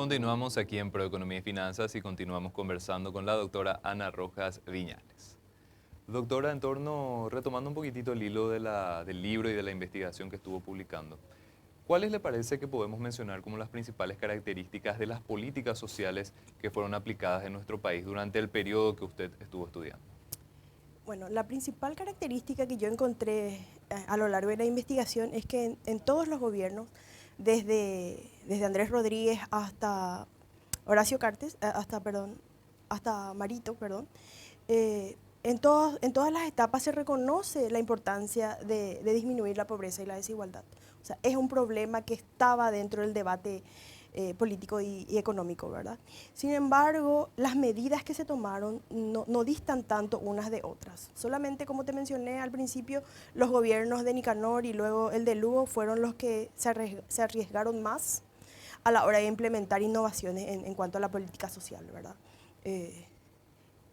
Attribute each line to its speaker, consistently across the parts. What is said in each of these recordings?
Speaker 1: Continuamos aquí en Proeconomía y Finanzas y continuamos conversando con la doctora Ana Rojas Viñales. Doctora, retomando un poquitito el hilo del libro y de la investigación que estuvo publicando, ¿cuáles le parece que podemos mencionar como las principales características de las políticas sociales que fueron aplicadas en nuestro país durante el periodo que usted estuvo estudiando?
Speaker 2: Bueno, la principal característica que yo encontré a lo largo de la investigación es que en todos los gobiernos, desde Andrés Rodríguez hasta Horacio Cartes, hasta Marito, perdón, en todas las etapas se reconoce la importancia de disminuir la pobreza y la desigualdad. O sea, es un problema que estaba dentro del debate político y económico, ¿verdad? Sin embargo, las medidas que se tomaron no distan tanto unas de otras. Solamente, como te mencioné al principio, los gobiernos de Nicanor y luego el de Lugo fueron los que se arriesgaron más a la hora de implementar innovaciones en cuanto a la política social, ¿verdad?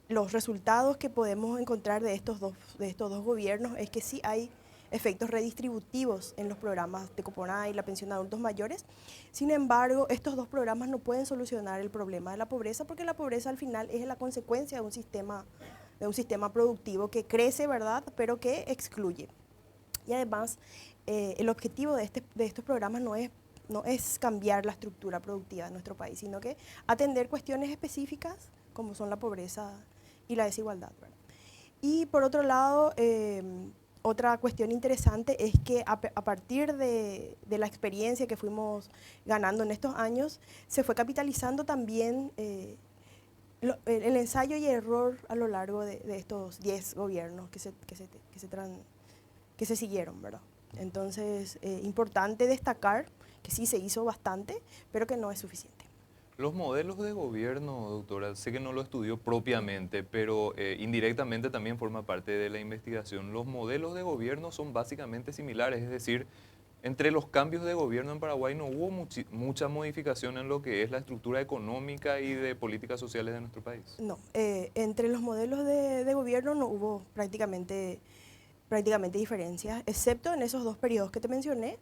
Speaker 2: Los resultados que podemos encontrar de estos dos gobiernos es que sí hay efectos redistributivos en los programas de Coponay y la pensión de adultos mayores. Sin embargo, estos dos programas no pueden solucionar el problema de la pobreza porque la pobreza al final es la consecuencia de un sistema productivo que crece, ¿verdad?, pero que excluye. Y además, el objetivo de estos programas no es cambiar la estructura productiva de nuestro país, sino que atender cuestiones específicas como son la pobreza y la desigualdad, ¿verdad? Y por otro lado, otra cuestión interesante es que a partir de la experiencia que fuimos ganando en estos años, se fue capitalizando también el ensayo y error a lo largo de estos 10 gobiernos que se siguieron, ¿verdad? Entonces, importante destacar que sí se hizo bastante, pero que no es suficiente.
Speaker 1: Los modelos de gobierno, doctora, sé que no lo estudió propiamente, pero indirectamente también forma parte de la investigación. Los modelos de gobierno son básicamente similares, es decir, entre los cambios de gobierno en Paraguay no hubo mucha modificación en lo que es la estructura económica y de políticas sociales de nuestro país.
Speaker 2: No, entre los modelos de gobierno no hubo prácticamente diferencias, excepto en esos dos periodos que te mencioné,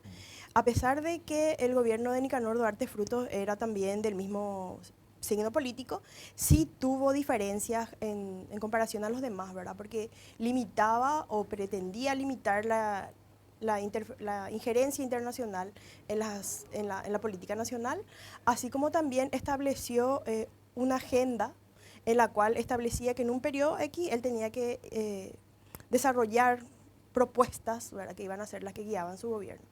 Speaker 2: a pesar de que el gobierno de Nicanor Duarte Frutos era también del mismo signo político, sí tuvo diferencias en comparación a los demás, ¿verdad? Porque limitaba o pretendía limitar la injerencia internacional en la política nacional, así como también estableció una agenda en la cual establecía que en un periodo X él tenía que desarrollar propuestas, ¿verdad?, que iban a ser las que guiaban su gobierno.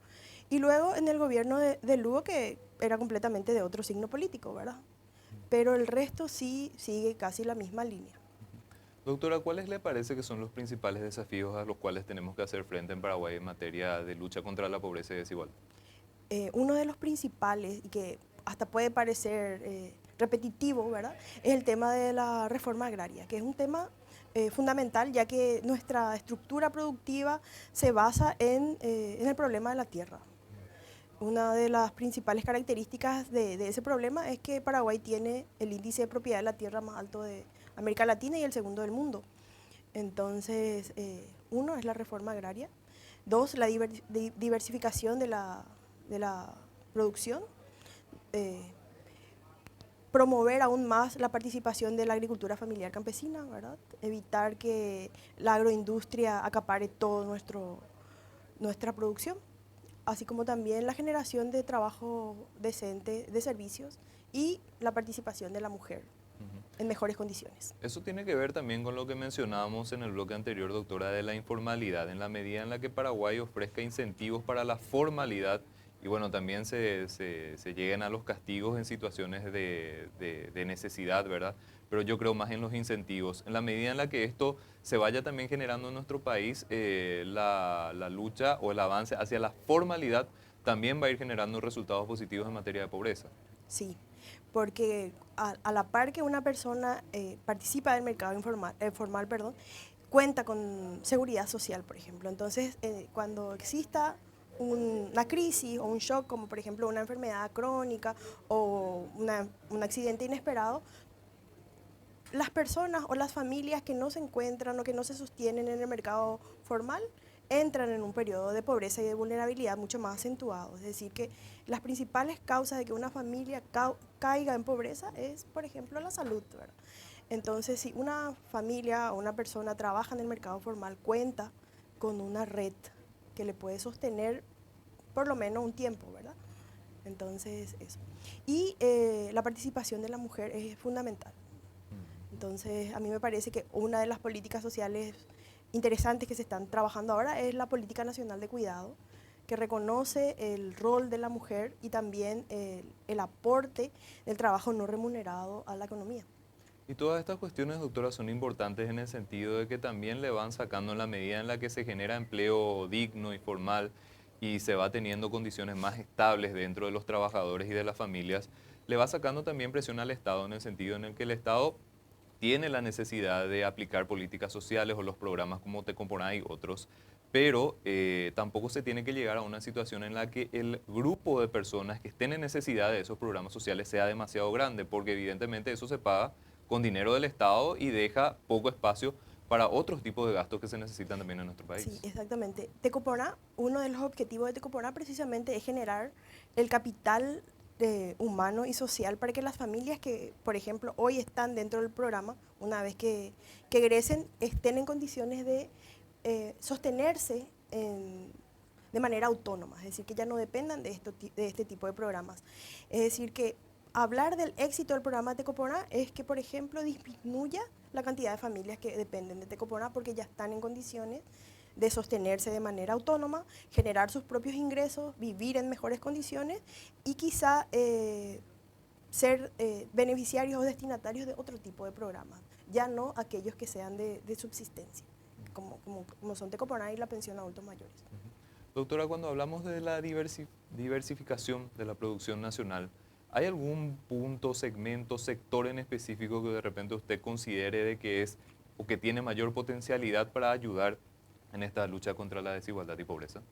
Speaker 2: Y luego en el gobierno de Lugo, que era completamente de otro signo político, ¿verdad? Pero el resto sí sigue casi la misma línea.
Speaker 1: Doctora, ¿cuáles le parece que son los principales desafíos a los cuales tenemos que hacer frente en Paraguay en materia de lucha contra la pobreza y desigualdad?
Speaker 2: Uno de los principales, y que hasta puede parecer repetitivo, ¿verdad?, es el tema de la reforma agraria, que es un tema fundamental, ya que nuestra estructura productiva se basa en el problema de la tierra. Una de las principales características de ese problema es que Paraguay tiene el índice de propiedad de la tierra más alto de América Latina y el segundo del mundo. Entonces, uno es la reforma agraria, dos, la diversificación de la producción, eh, promover aún más la participación de la agricultura familiar campesina, ¿verdad? Evitar que la agroindustria acapare todo nuestra producción, así como también la generación de trabajo decente, de servicios y la participación de la mujer en mejores condiciones.
Speaker 1: Eso tiene que ver también con lo que mencionábamos en el bloque anterior, doctora, de la informalidad, en la medida en la que Paraguay ofrezca incentivos para la formalidad y bueno, también se lleguen a los castigos en situaciones de necesidad, ¿verdad? Pero yo creo más en los incentivos. En la medida en la que esto se vaya también generando en nuestro país, la lucha o el avance hacia la formalidad también va a ir generando resultados positivos en materia de pobreza.
Speaker 2: Sí, porque a la par que una persona participa del mercado formal, perdón, cuenta con seguridad social, por ejemplo. Entonces, cuando exista una crisis o un shock, como por ejemplo una enfermedad crónica o un accidente inesperado, las personas o las familias que no se encuentran o que no se sostienen en el mercado formal entran en un periodo de pobreza y de vulnerabilidad mucho más acentuado. Es decir, que las principales causas de que una familia caiga en pobreza es, por ejemplo, la salud, ¿verdad? Entonces, si una familia o una persona trabaja en el mercado formal, cuenta con una red que le puede sostener por lo menos un tiempo, ¿verdad? Entonces, eso. Y la participación de la mujer es fundamental. Entonces, a mí me parece que una de las políticas sociales interesantes que se están trabajando ahora es la Política Nacional de Cuidado, que reconoce el rol de la mujer y también el aporte del trabajo no remunerado a la economía.
Speaker 1: Y todas estas cuestiones, doctora, son importantes en el sentido de que también le van sacando en la medida en la que se genera empleo digno y formal y se va teniendo condiciones más estables dentro de los trabajadores y de las familias, le va sacando también presión al Estado en el sentido en el que el Estado tiene la necesidad de aplicar políticas sociales o los programas como Tecomporá y otros, pero tampoco se tiene que llegar a una situación en la que el grupo de personas que estén en necesidad de esos programas sociales sea demasiado grande, porque evidentemente eso se paga con dinero del Estado y deja poco espacio para otros tipos de gastos que se necesitan también en nuestro
Speaker 2: Sí,
Speaker 1: país.
Speaker 2: exactamente. Tecopona, uno de los objetivos de Tecopona precisamente es generar el capital humano y social para que las familias que, por ejemplo, hoy están dentro del programa, una vez que egresen, estén en condiciones de sostenerse de manera autónoma, es decir, que ya no dependan de este tipo de programas. Es decir, que hablar del éxito del programa Tecopona es que, por ejemplo, disminuya la cantidad de familias que dependen de Tecopona porque ya están en condiciones de sostenerse de manera autónoma, generar sus propios ingresos, vivir en mejores condiciones y quizá ser beneficiarios o destinatarios de otro tipo de programas, ya no aquellos que sean de subsistencia, como son Tecopona y la pensión a adultos mayores.
Speaker 1: Doctora, cuando hablamos de la diversificación de la producción nacional, ¿hay algún punto, segmento, sector en específico que de repente usted considere de que es o que tiene mayor potencialidad para ayudar en esta lucha contra la desigualdad y pobreza?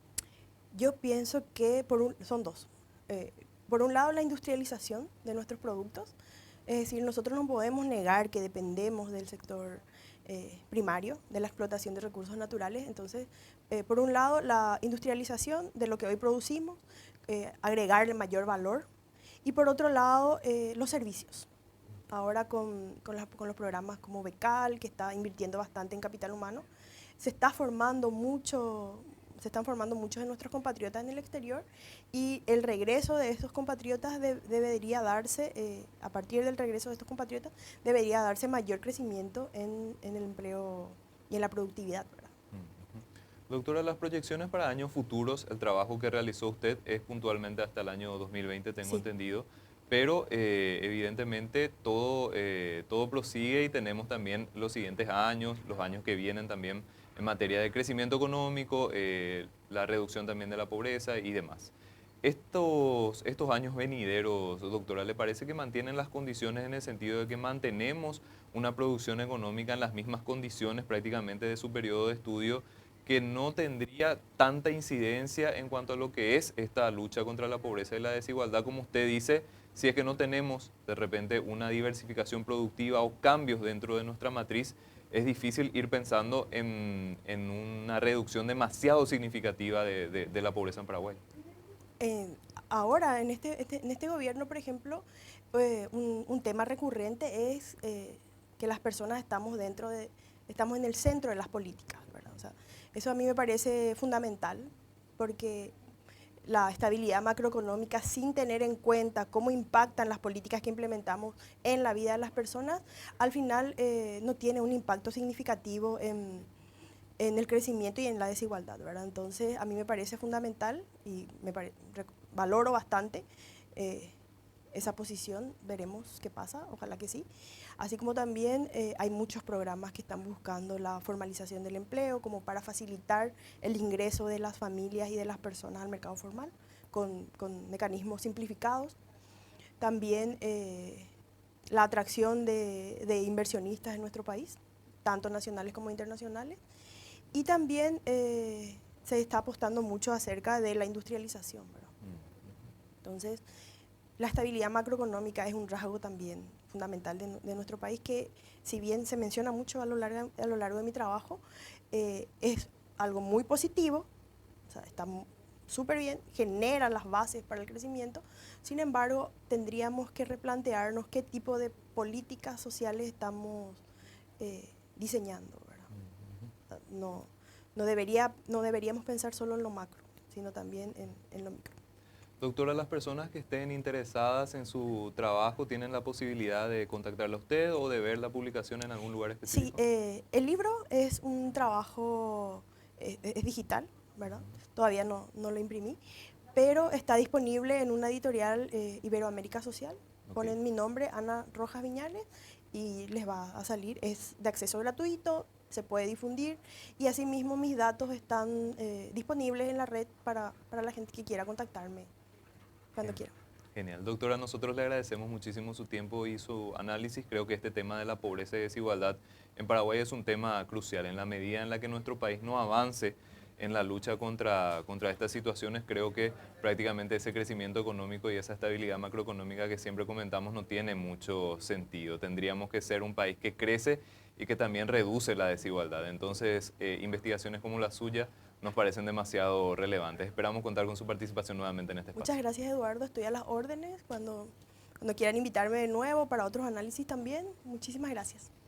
Speaker 2: Yo pienso que son dos. Eh, por un lado, la industrialización de nuestros productos. Es decir, nosotros no podemos negar que dependemos del sector primario, de la explotación de recursos naturales. Entonces, por un lado, la industrialización de lo que hoy producimos, agregarle mayor valor. Y por otro lado, los servicios. Ahora con los programas como Becal, que está invirtiendo bastante en capital humano, se está formando mucho, se están formando muchos de nuestros compatriotas en el exterior y el regreso de estos compatriotas debería darse, a partir del regreso de estos compatriotas, debería darse mayor crecimiento en el empleo y en la productividad, ¿verdad?
Speaker 1: Doctora, las proyecciones para años futuros, el trabajo que realizó usted es puntualmente hasta el año 2020, tengo
Speaker 2: Sí.
Speaker 1: entendido, pero evidentemente todo prosigue y tenemos también los siguientes años, los años que vienen también en materia de crecimiento económico, la reducción también de la pobreza y demás. Estos años venideros, doctora, ¿le parece que mantienen las condiciones en el sentido de que mantenemos una producción económica en las mismas condiciones prácticamente de su periodo de estudio, que no tendría tanta incidencia en cuanto a lo que es esta lucha contra la pobreza y la desigualdad, como usad dice, si es que no tenemos de repente una diversificación productiva o cambios dentro de nuestra matriz? Es difícil ir pensando en una reducción demasiado significativa de la pobreza en Paraguay.
Speaker 2: Eh, Ahora, en este gobierno, por ejemplo, un tema recurrente es que las personas estamos en el centro de las políticas, ¿verdad? O sea, eso a mí me parece fundamental, porque la estabilidad macroeconómica sin tener en cuenta cómo impactan las políticas que implementamos en la vida de las personas, al final no tiene un impacto significativo en el crecimiento y en la desigualdad, ¿verdad? Entonces, a mí me parece fundamental y valoro bastante esa posición, veremos qué pasa, ojalá que sí. Así como también hay muchos programas que están buscando la formalización del empleo, como para facilitar el ingreso de las familias y de las personas al mercado formal, con mecanismos simplificados. También la atracción de inversionistas en nuestro país, tanto nacionales como internacionales. Y también se está apostando mucho acerca de la industrialización, ¿verdad? Entonces, la estabilidad macroeconómica es un rasgo también fundamental de nuestro país que, si bien se menciona mucho a lo largo de mi trabajo, es algo muy positivo, o sea, está súper bien, genera las bases para el crecimiento. Sin embargo, tendríamos que replantearnos qué tipo de políticas sociales estamos diseñando, ¿verdad? No, no deberíamos pensar solo en lo macro, sino también en lo micro.
Speaker 1: Doctora, las personas que estén interesadas en su trabajo tienen la posibilidad de contactarla a usted o de ver la publicación en algún lugar
Speaker 2: Sí,
Speaker 1: específico.
Speaker 2: el libro es un trabajo, es digital, ¿verdad? Todavía no lo imprimí, pero está disponible en una editorial Iberoamérica Social.
Speaker 1: Ok.
Speaker 2: Ponen mi nombre, Ana Rojas Viñales, y les va a salir. Es de acceso gratuito, se puede difundir y asimismo mis datos están disponibles en la red para la gente que quiera contactarme cuando quiera.
Speaker 1: Genial. Doctora, nosotros le agradecemos muchísimo su tiempo y su análisis. Creo que este tema de la pobreza y desigualdad en Paraguay es un tema crucial. En la medida en la que nuestro país no avance en la lucha contra estas situaciones, creo que prácticamente ese crecimiento económico y esa estabilidad macroeconómica que siempre comentamos no tiene mucho sentido. Tendríamos que ser un país que crece y que también reduce la desigualdad. Entonces, investigaciones como la suya nos parecen demasiado relevantes. Esperamos contar con su participación nuevamente en este
Speaker 2: Muchas
Speaker 1: espacio.
Speaker 2: gracias, Eduardo. Estoy a las órdenes cuando quieran invitarme de nuevo para otros análisis también. Muchísimas gracias.